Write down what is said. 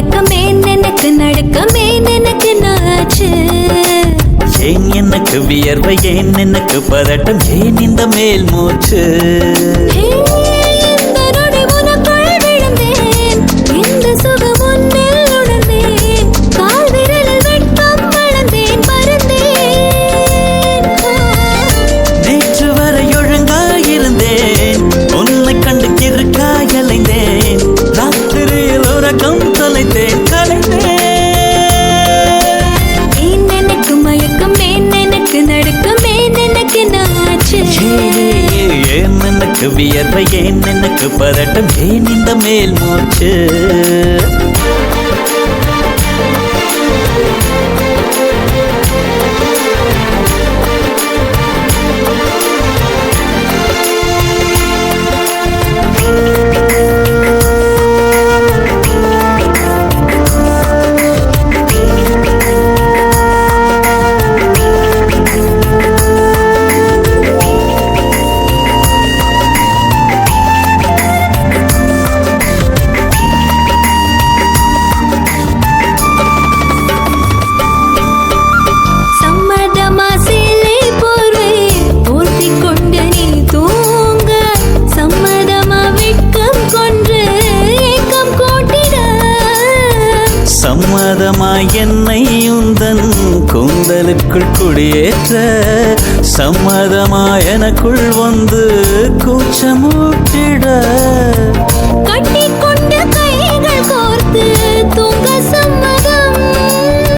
மயக்கமே எனக்கு நடுக்கமே எனக்கு நாச்சு ஏன் எனக்கு வியர்வை ஏன் எனக்கு பதட்டம் ஏன் இந்த மேல் மூச்சு இந்த நொடி உனக்குள் விழுந்தேன் இந்த சுகம் ஒன்றில் உணர்ந்தேன் கால் விரலில் வெட்கம் வளர்ந்தேன் மறந்தேன் நேற்று வரை ஒழுங்காயிருந்தேன் உன்னை கண்டு கிறுக்காய் அலைந்தேன் ராத்திரியில் உறக்கம் தொலைத்தேன் கலைந்தேன் ஏன் எனக்கு வியர்வை ஏன் எனக்கு பதட்டம் ஏன் இந்த மேல் மூச்சு சம்மதமாய் என்னை உந்தன் கூந்தலுக்குள் குடியேற்ற சம்மதமாய் எனக்குள் வந்து கூச்சமூட்டிட கட்டிக்கொண்ட கைகள் கோர்த்து தூங்க சம்மதம்